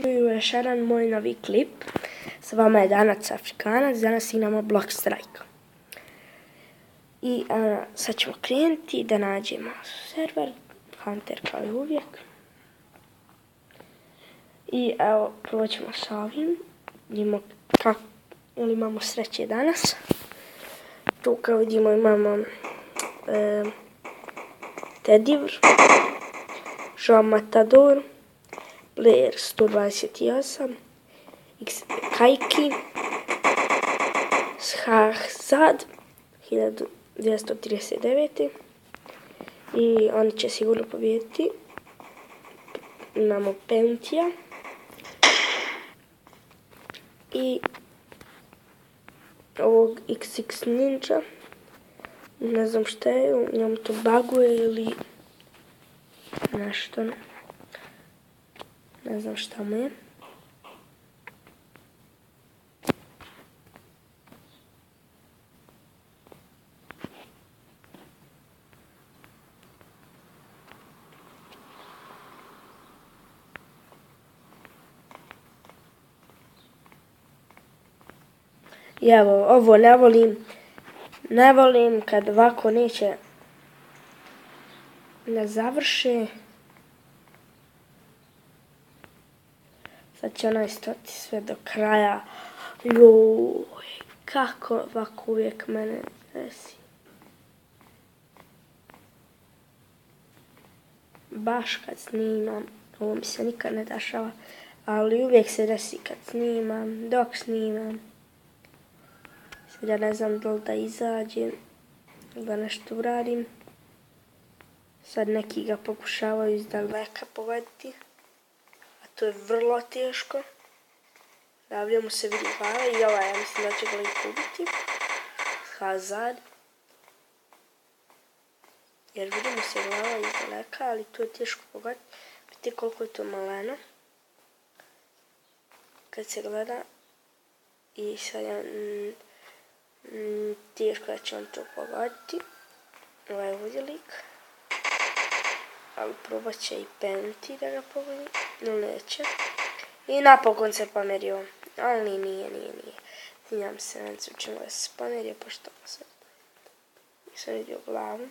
Čuju još jedan moj novi klip. S vama je danas Afrikanac, danas imamo Block Strike. I sad ćemo krenuti da nađemo server, Hunter kao i uvijek. I evo, prvo ćemo sa ovim, vidimo kako imamo sreće danas. Tu kao vidimo imamo Tedivr, Jean Matador, Player 128, Kajki, Shahzad 1239 i oni će sigurno pobijediti. Imamo Pentija i ovog XX Ninja. Ne znam šta je, njemu to baguje ili nešto. Ne znam šta mu je. I evo, ovo ne volim kad ovako neće ne završe. Sad će onaj stoti sve do kraja. Joj, kako ovako uvijek mene desi. Baš kad snimam, ovo mi se nikad ne dešava, ali uvijek se desi kad snimam, dok snimam. Sad ja ne znam da li da izađem, da nešto uradim. Sad neki ga pokušavaju iz daleka pogoditi, a to je vrlo teško. Javlja mu se vidi glava i ja mislim da će ga lik ubiti. Hazard. Jer vidi mu se glava iz daleka, ali to je teško pogoditi. Vidite koliko je to maleno. Kad se gleda i sad je teško da će on to pogoditi. Ovaj ovdje lik. Ali probat će i Penti da ga pogodi. No neće. I napokon se pomerio. Ali nije. Znijam se, ne znam čemu da se pomerio, pošto nisam vidio glavu.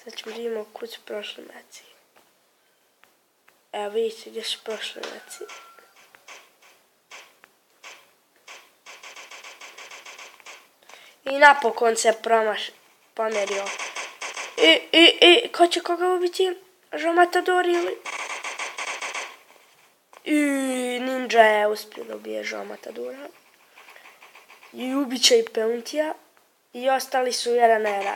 Sad ćemo vidimo kud su prošli meci. Evo vidite gdje su prošli meci. I napokon se pomerio. Ko će koga ubiti? Jean Matador ili? I Ninja je uspio da ubije Jean Matadora. I ubit će i Pentija. I ostali su 1-1.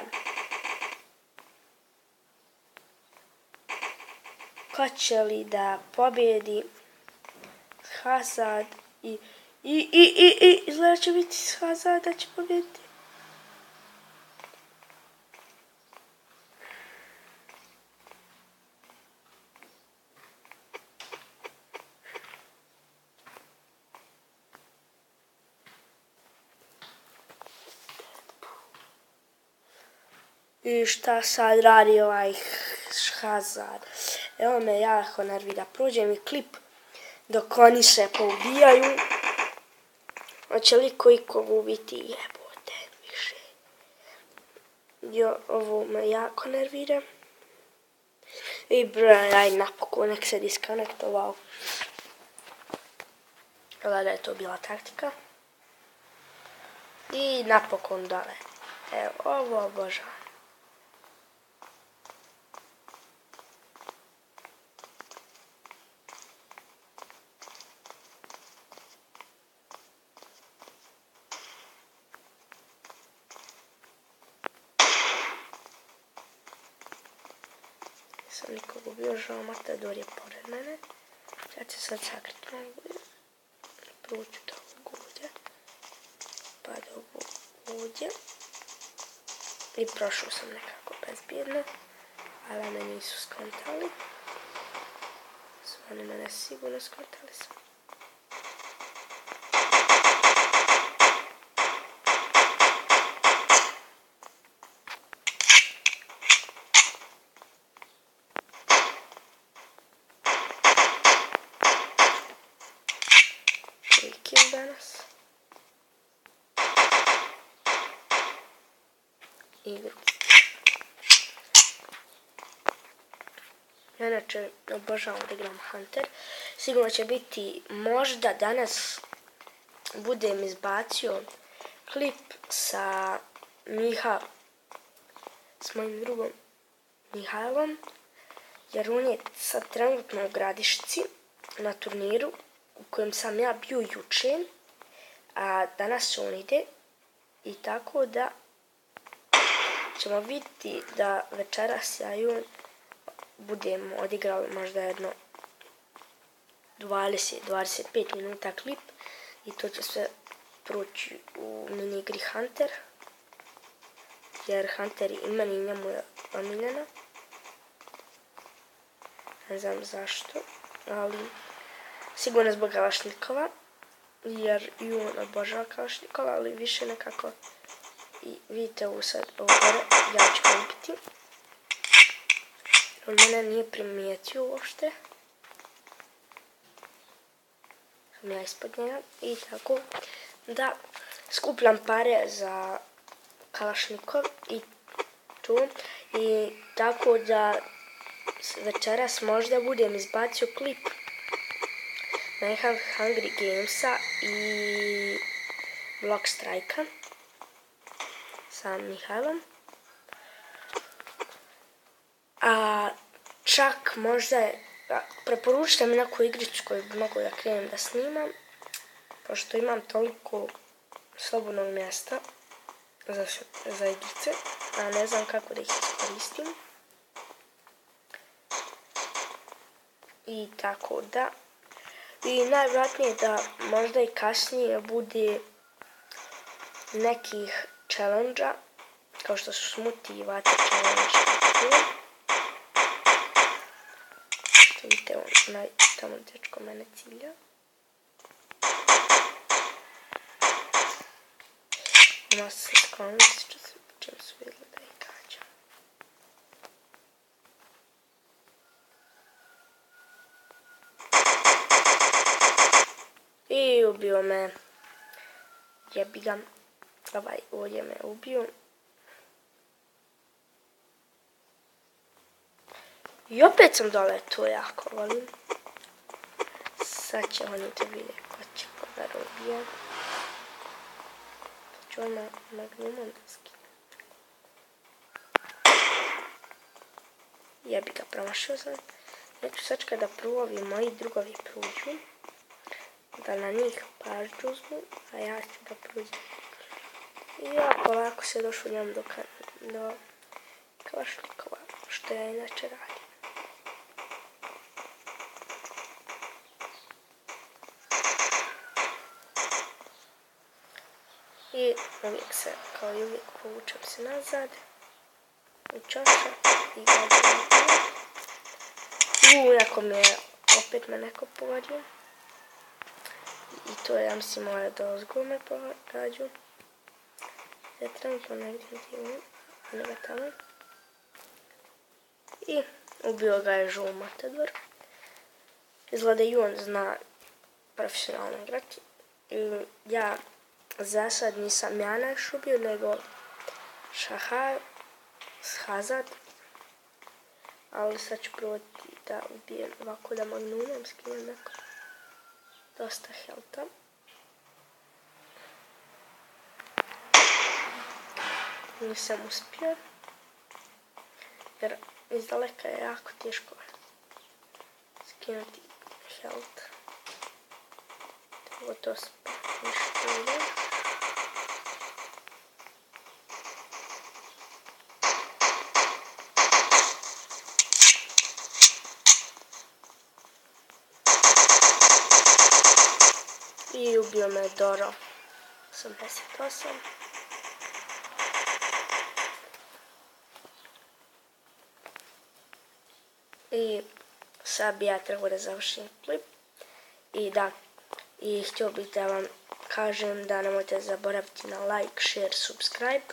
Ko će li da pobjedi Hazard i izgleda će biti Hazard da će pobjediti. I šta sad radi ovaj Hazard? Evo me jako nervira. Prođe mi klip dok oni se poubijaju. Hoće li ko ubiti? Jebote, više. Ovo me jako nervira. I braj, napokon nek se diskonektovao. Gleda je to bila taktika. I napokon dale. Evo, ovo obožavam. Sam nikog ubio, Jean Matador je pored mene. Ja ću sad sakriti malo ovdje. Proću do ovog ovdje. Pa do ovog ovdje. I prošao sam nekako bezbjedno. Ali me nisu skontali. Su oni mene sigurno skontali su. igrice. Ja inače obožavam da igram Hunter. Sigurno će biti, možda danas budem izbacio klip sa mojim drugom Mihajlom, jer on je sad trenutno u Gradišci na turniru u kojem sam ja bio juče, a danas on ide i tako da ćemo vidjeti da večeras ja i on budemo odigrali možda jedno 20-25 minuta klip i to će sve proći u mini igri Hunter, jer Hunter i meni njemu je omiljena. Ne znam zašto, ali sigurno zbog kalašnikova, jer i on obožava kalašnikova, ali više nekako i vidite ovo sad ovdje, ja ću kupiti. On mene nije primijetio uopšte. Sam ja ispod njega i tako da skupljam pare za kalašnikov i tu. I tako da večeras možda budem izbacio klip Hungry Gamesa i Block Strike'a sa Mihajlom. A čak možda preporučite mi neku igricu koju bi mogu da krenem da snimam, pošto imam toliko slobodnog mjesta za igrice, a ne znam kako da ih iskoristim. I tako da. I najvjerojatnije da možda i kasnije bude nekih challenge-a, kao što su Smoothie i Water Challenge. Vidite, tamo dečko mene cilja. Ima se sklonici, čem su vidjeli da ih gađa. I ubio me. Jebi ga. Ovdje me ubio. I opet sam dole, to jako volim. Sad će oni to vidjeti ko će koga robija. To ću ono magnumom da skinem. Jebi ga, promašio sam. Ja ću sačekati da prvo ovi moji drugovi prođu. Da na njih pažnju uzmu, a ja ću da prođem. I ja polako se došuljam do kalašnikova, što ja inače radim. I uvijek se, kao i uvijek, povučem se nazad u čoša i gađam tu. Iako mi je opet me neko pogodio. I to je, ja mislim, moja dozgo me pogađu. Ja trenutno negdje divam, a ne ga tamo. I ubio ga je Žul Matador. Izgleda i on zna profesionalno igrati. Ja za sad nisam ja naš ubio, nego Hazard. Ali sad ću probati da ubijem ovako da magnumom skinem neko. Dosta helta. Nisam uspio. Jer iz daleka je jako teško skinuti health. Ovo to ništa ide. I ubio me Doro 88. I sad bi ja trebao da završim klip. I da, i htio bih da vam kažem da nemojte zaboraviti na like, share, subscribe.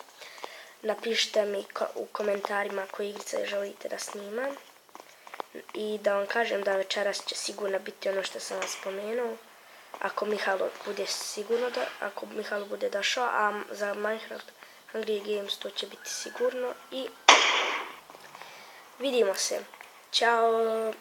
Napišite mi u komentarima koje igrice želite da snimam. I da vam kažem da večeras će sigurno biti ono što sam vam spomenuo. Ako Mihajlo bude došao, a za Minecraft Hungry Games, to će biti sigurno i vidimo se. Ćao!